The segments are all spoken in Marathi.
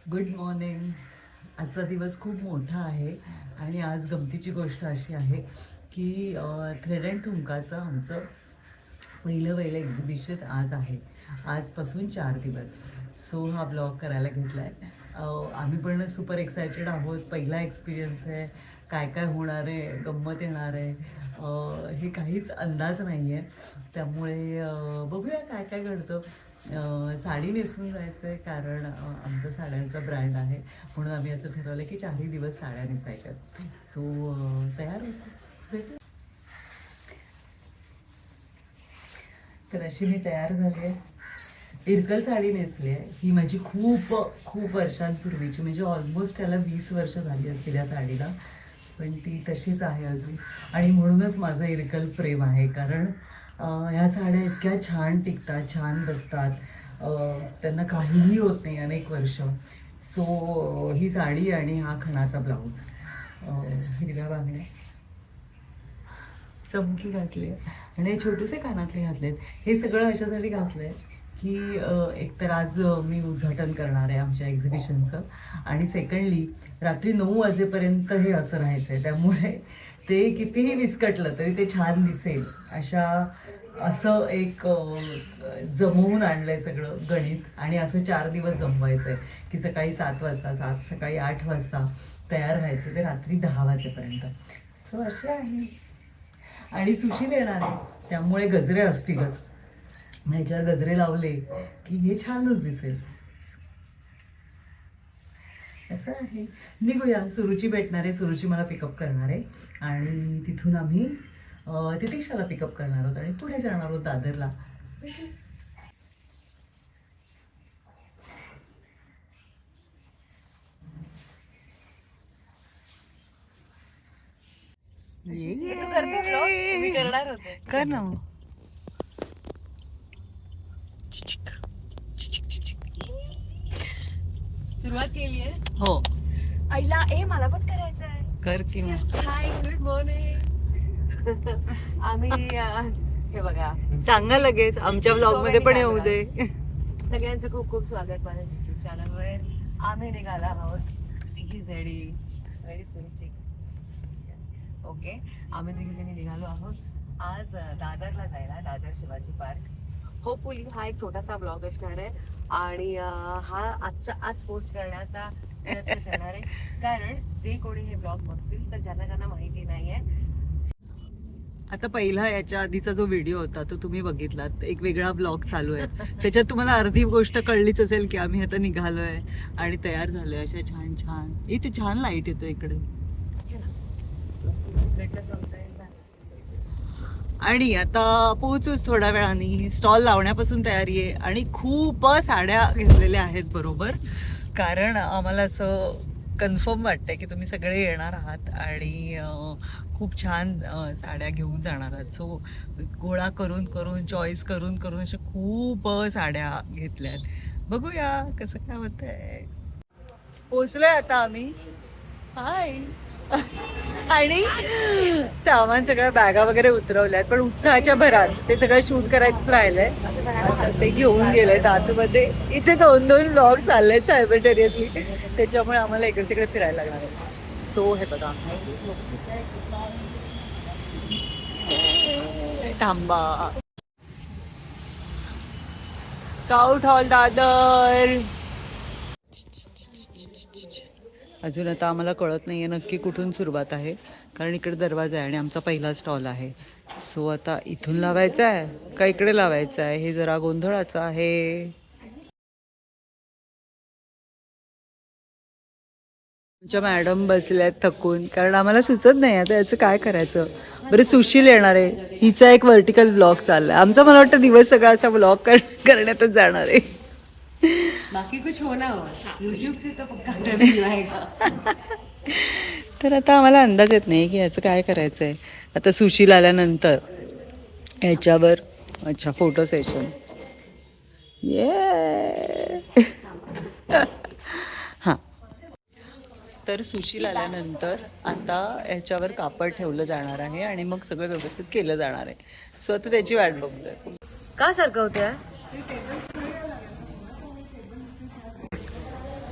Good morning. आजचा दिवस खूप मोठा आहे आणि आज गमतीची गोष्ट अशी आहे की थ्रेड अँड ठुमकाचं आमचं पहिलं एक्झिबिशन आज आहे. आजपासून 4 दिवस. सो हा ब्लॉग करायला घेतला आहे. आम्ही पण सुपर एक्सायटेड आहोत. पहिला एक्सपिरियन्स आहे. काय काय होणार आहे, गंमत येणार आहे, हे काहीच अंदाज नाही आहे. त्यामुळे बघूया काय काय घडतं. साडी नेसून जायचं आहे कारण आमचा साड्यांचा ब्रँड आहे, म्हणून आम्ही असं ठरवलं की 4ही दिवस साड्या नेसायच्यात. सो तयार होतो, भेटू. तर अशी मी तयार झाली आहे. इरकल साडी नेसली आहे. ही माझी खूप खूप वर्षांपूर्वीची, म्हणजे ऑलमोस्ट त्याला 20 वर्ष झाली असतील या साडीला, पण ती तशीच आहे अजून. आणि म्हणूनच माझं इरकल प्रेम आहे, कारण ह्या साड्या इतक्या छान टिकतात, छान बसतात, त्यांना काहीही होत नाही अनेक वर्ष. सो ही साडी आणि हा खणाचा ब्लाऊज, हिरव्या बांगड्या, चमकी घातली आहे आणि छोटेसे कानातले घातलेत. हे सगळं अशासाठी घातलं आहे की एकतर आज मी उद्घाटन करणार आहे आमच्या एक्झिबिशनचं, आणि सेकंडली रात्री 9 वाजेपर्यंत हे असं राहायचं आहे. त्यामुळे ते कितीही विस्कटलं तरी ते छान दिसेल असं एक जमवून आणलं आहे सगळं गणित. आणि असं 4 दिवस जमवायचं आहे की सकाळी 7 वाजता, सकाळी 8 वाजता तयार व्हायचं ते रात्री 10 वाजेपर्यंत. सो असे आहे. आणि सुशील येणार आहे त्यामुळे गजरे असतीलच. ह्याच्यावर गजरे लावले की हे छानच दिसेल. असं आहे. निघूया. सुरुची भेटणार आहे. सुरुची मला पिकअप करणार आहे आणि तिथून आम्ही तितिक्षाला पिकअप करणार आहोत आणि पुढे जाणार आहोत दादरला. कर ना मग. सुरुवात केली आहे. हो, आईला मला पण करायचं आहे. कर की मग. हाय, गुड मॉर्निंग. आम्ही हे बघा, सांगा लगेच आमच्या ब्लॉग मध्ये पण येऊ दे. सगळ्यांचं खूप खूप स्वागत माझ्या युट्यूब चॅनलवर. आम्ही निघाला आहोत तिघी जणी, व्हेरी स्वीट. ओके, आम्ही तिघी जणी निघालो आहोत आज दादरला जायला, दादर शिवाजी पार्क. होपफुली हा एक छोटासा ब्लॉग असणार आहे आणि हा आज पोस्ट करण्याचा प्रयत्न करणार आहे, कारण जे कोणी हे ब्लॉग बघतील तर ज्यांना माहिती नाहीये. आता पहिला याच्या आधीचा जो व्हिडिओ होता तो तुम्ही बघितलात. एक वेगळा ब्लॉग चालू आहे, त्याच्यात तुम्हाला अर्धी गोष्ट कळलीच असेल की आम्ही आता निघालोय आणि तयार झालोय अशा छान छान. इथे छान लाईट येतो इकडे. आणि आता पोहोचूच थोड्या वेळाने. स्टॉल लावण्यापासून तयारी आहे आणि खूप साड्या घेतलेल्या आहेत बरोबर, कारण आम्हाला असं कन्फर्म वाटतंय की तुम्ही सगळे येणार आहात आणि खूप छान साड्या घेऊन जाणार आहात. सो गोळा करून चॉईस करून अशा खूप साड्या घेतल्यात. बघूया कसं काय होतंय. पोचलोय आता आम्ही. हाय. आणि सामान सगळ्या बॅगा वगैरे उतरवल्यात, पण उत्साहाच्या भरात ते सगळं शूट करायचं राहिलंय. ते घेऊन गेलेत आतमध्ये. इथे 2-2 ब्लॉग चाललेत सायमल्टेनियसली, त्याच्यामुळे आम्हाला इकडे तिकडे फिरायला लागणार आहे. सो हे बघा, थांबा. Scout hall Dadar. अजून आता आम्हाला कळत नाही आहे नक्की कुठून सुरुवात आहे, कारण इकडे दरवाजा आहे आणि आमचा पहिला स्टॉल आहे. सो आता इथून लावायचा आहे का इकडे लावायचं आहे, हे जरा गोंधळाचं आहे. आमच्या मॅडम बसल्यात थकून, कारण आम्हाला सुचत नाही आता याचं काय करायचं. बरं, सुशील येणार आहे, हिचा एक व्हर्टिकल ब्लॉग चाललाय. आमचा मला वाटतं दिवस सगळा असा ब्लॉग करण्यातच जाणार आहे. बाकी कुछ होना हो, यूट्यूब से तो पक्का रेवेन्यू आएगा. तर आता आम्हाला अंदाज येत नाही की याचं काय करायचं आहे. आता सुशील आल्यानंतर ह्याच्यावर अच्छा फोटो सेशन. ये हां, तर सुशील आल्यानंतर आता ह्याच्यावर कापड ठेवलं जाणार आहे आणि मग सगळं व्यवस्थित केलं जाणार आहे. सो आता त्याची वाट बघतोय. का सारखं होत्या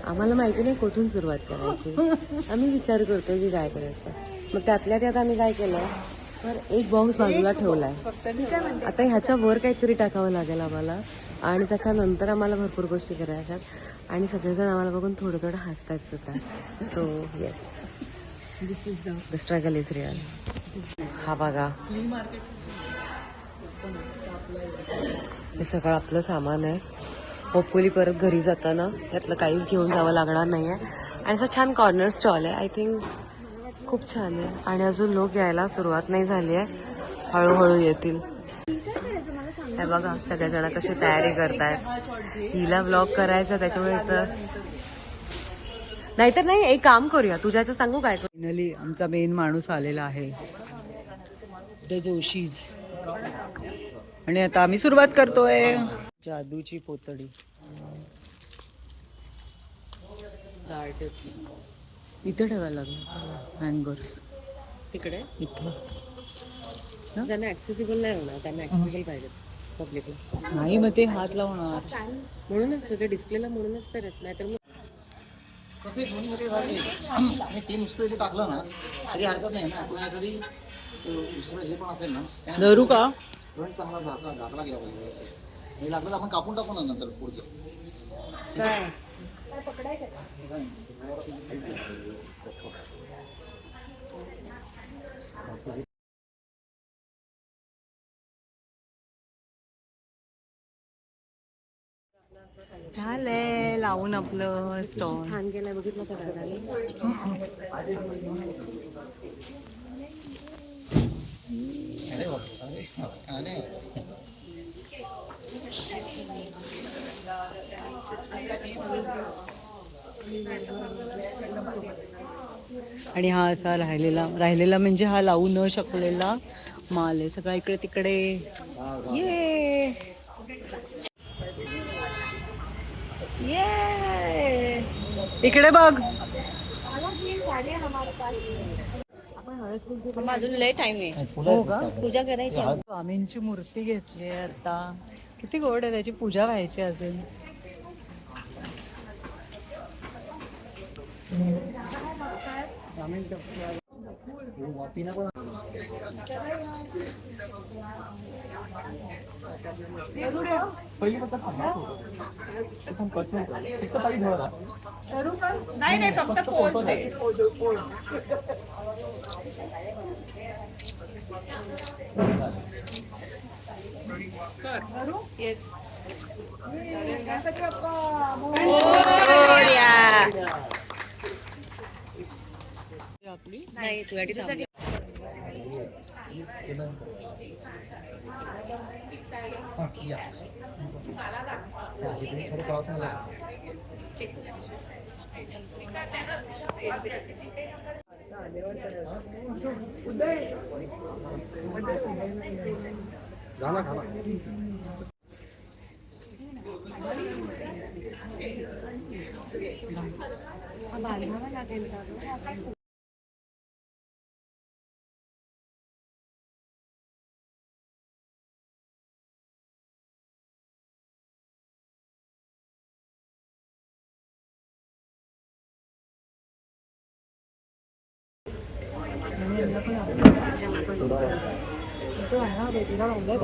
आम्हाला माहिती नाही कुठून सुरुवात करायची. आम्ही विचार करतोय की काय करायचं. मग त्यातल्या त्यात आम्ही काय केलं, तर एक बॉक्स बाजूला ठेवलाय. आता ह्याच्या वर काहीतरी टाकावं लागेल आम्हाला आणि त्याच्यानंतर आम्हाला भरपूर गोष्टी करायच्यात आणि सगळेजण आम्हाला बघून थोडं थोडं हसतात सुद्धा. So yes, this is the struggle is real. हा बघा, हे सगळं आपलं सामान आहे. होपफुली परत घरी जाताना यातलं काहीच घेऊन जावं लागणार नाही आहे. आणि असं छान कॉर्नर स्टॉल आहे. आय थिंक खूप छान आहे आणि अजून लोक यायला सुरुवात नाही झाली आहे, हळूहळू येतील. हे बघा सगळेजण कशी तयारी करतायत. हिला व्लॉग करायचा त्याच्यामुळे नाहीतर नाही, एक काम करूया, तुझ्याचं सांगू काय. फायनली आमचा मेन माणूस आलेला आहे, द जोशीज. आणि आता आम्ही सुरुवात करतोय. जादूची पोतडी, द आर्टिस्ट. इथे ठेवायला लागलं हँगर्स तिकडे. इथे त्यांना ऍक्सेसिबल नाही होणार, त्यांना ऍक्सेसिबल पाहिजे पब्लिकला. नाही, मग ते हात लावणार म्हणूनच तुझ्या डिस्प्लेला म्हणूनच तर येत नाही तर कसं दोन्ही मध्ये राहते आणि ते नुसतं जरी टाकलं ना तरी हरकत नाही ना. कोणी तरी दुसरं हे पण असेल ना, धरू का? फ्रंट चांगला झाकला घ्यावा लागेल. हे लागलं तर आपण कापून टाकू ना नंतर पुढचं. काय झालंय लावून आपलं स्टॉल. छान गेलाय बघितलं का दादाने. आणि हा असा राहिलेला म्हणजे हा लावू न शकलेला माल आहे सगळा इकडे तिकडे. ये इकडे बघ. अजून लय टाइम आहे. हो का? पूजा करायची. स्वामींची मूर्ती घेतली आहे आता. किती गोड आहे, त्याची पूजा व्हायची अजून. नाही नाही, फक्त पोच दे. आपली नाही तुझ्यासाठी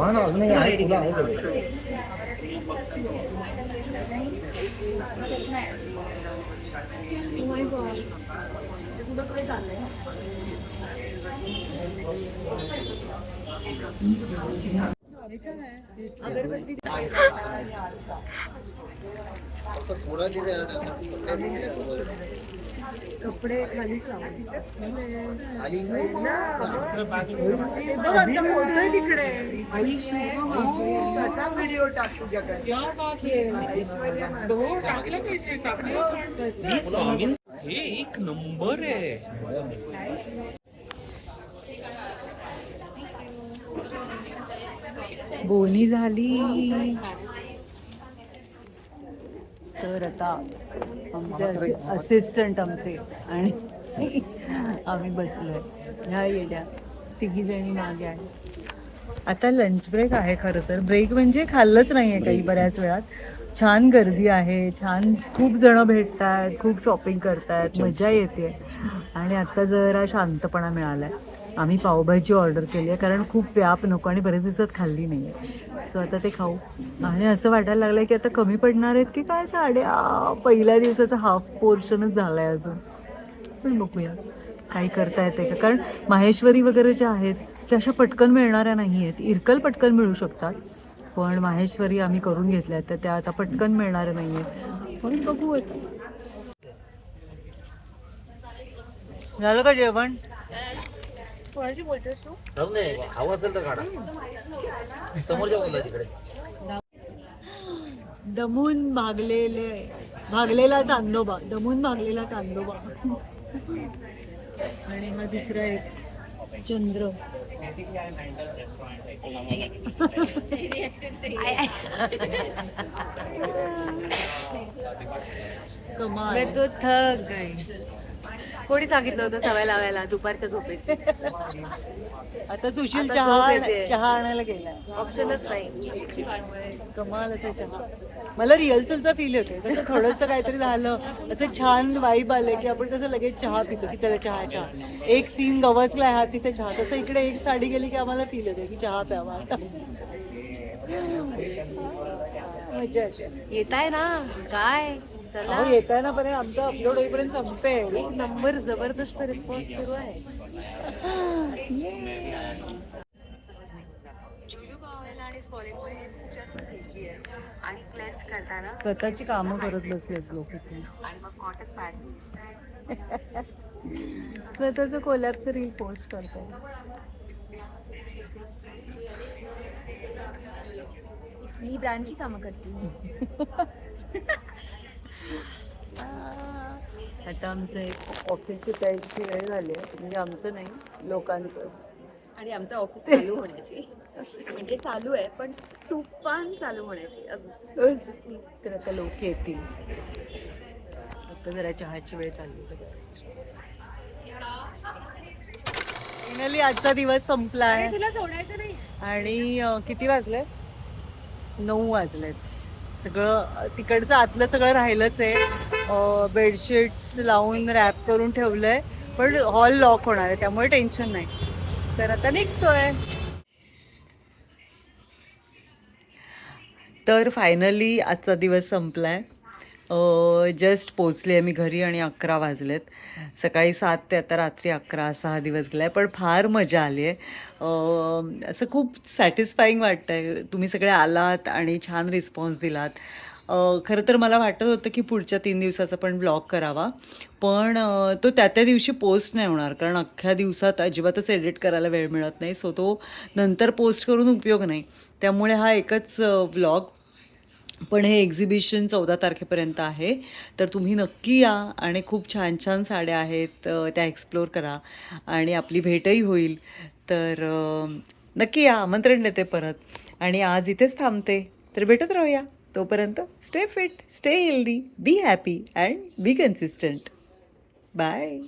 अजूनही आहे, तुला आहे का? कपडे खालीच तिकडे कसा व्हिडिओ टाक तुझ्याकडे. हे एक नंबर आहे. बोनी झाली तर आता आमचे असिस्टंट आमचे आणि आम्ही बसलोय ह्या येड्या तिघी जणी मागे आहे. आता लंच ब्रेक आहे. खरं तर ब्रेक म्हणजे खाल्लंच नाही आहे काही बऱ्याच वेळात, छान गर्दी आहे, छान खूप जण भेटत आहेत, खूप शॉपिंग करतायत, मजा येते आणि आता जरा शांतपणा मिळाला आहे. आम्ही पावभाजी ऑर्डर केली आहे कारण खूप व्याप नको आणि बरेच दिवसात खाल्ली नाही आहे. सो आता ते खाऊ आणि असं वाटायला लागलं की आता कमी पडणार आहेत की काय साड्या. पहिल्या दिवसाचा हाफ पोर्शनच झाला आहे अजून, पण बघूया काही करता येते का. कारण माहेश्वरी वगैरे ज्या आहेत त्या अशा पटकन मिळणाऱ्या नाही आहेत. इरकल पटकन मिळू शकतात, पण माहेश्वरी आम्ही करून घेतल्या तर त्या आता पटकन मिळणाऱ्या नाही आहेत. पण बघू आता. झालं का जेवण? राहून दे, हवं असेल तर काढा. समोरच्या बोलला तिकडे. दमून भागलेला चांदोबा, दमून भागलेला चांदोबा. आणि हा दुसरा एक चंद्र. कमाल. मैं तो थक गई. कोणी सांगितलं होतं सवय लावायला दुपारच्या झोपेची? आता सुशील आता चहा झोप येते. चहा आणायला गेला. ऑप्शनच नाही. कमाल असं चहा. मला रिहर्सलचा फील होतोय, तसं थोडंसं काहीतरी झालं असं छान वाईब आलं की आपण तसं लगेच चहा पितो की त्याला चहा. एक सीन गवसला हा तिथे चहा, तसं इकडे एक साडी गेली की आम्हाला फील होते की चहा प्यावा आता. मजा येते. येत आहे ना काय? चला अहो, येताय ना, पण आमचं अपलोड होईपर्यंत संपेल. एक नंबर जबरदस्त रिस्पॉन्स सुरू आहे. आणि क्लेन्स करताना स्वतःची कामं करत बसलेत लोक इथे. आणि मग कॉटन पॅड स्वतःचं कोलॅबचं रील पोस्ट करतो. मी ब्रँडची कामं करते. आता आमचं एक ऑफिस सुटायची वेळ झाली आहे, म्हणजे आमचं नाही, लोकांचं. आणि आमचं ऑफिस चालू होण्याची म्हणजे चालू आहे पण तुफान चालू होण्याची अजून. तर आता लोक येतील. आता जरा चहाची वेळ चालली. फायनली आजचा दिवस संपला आहे तुला सोडायचं नाही. आणि किती वाजले? 9 वाजलेत. सगळं तिकडचं आतलं सगळं राहिलंच आहे. बेडशीट्स लावून रॅप करून ठेवलंय, पण हॉल लॉक होणार आहे त्यामुळे टेन्शन नाही. तर आता निघतोय. तर फायनली आजचा दिवस संपलाय. जस्ट पोचले आहे मी घरी आणि 11 वाजलेत. सकाळी 7 ते आता रात्री 11 असा हा दिवस गेला आहे, पण फार मजा आली आहे. असं खूप सॅटिस्फाईंग वाटतं आहे. तुम्ही सगळे आलात आणि छान रिस्पॉन्स दिलात. खरं तर मला वाटत होतं की पुढच्या 3 दिवसाचा पण ब्लॉग करावा, पण तो त्या दिवशी पोस्ट नाही होणार, कारण अख्ख्या दिवसात अजिबातच एडिट करायला वेळ मिळत नाही. सो तो नंतर पोस्ट करून उपयोग नाही. त्यामुळे हा एकच ब्लॉग. पण हे एक्झिबिशन 14 तारखेपर्यंत आहे, तर तुम्ही नक्की या आणि खूप छान छान साड्या आहेत त्या एक्सप्लोर करा आणि आपली भेटही होईल. तर नक्की या, आमंत्रण देते परत. आणि आज इथेच थांबते, तर भेटत राहूया. तोपर्यंत stay fit, stay healthy, be happy and be consistent. Bye.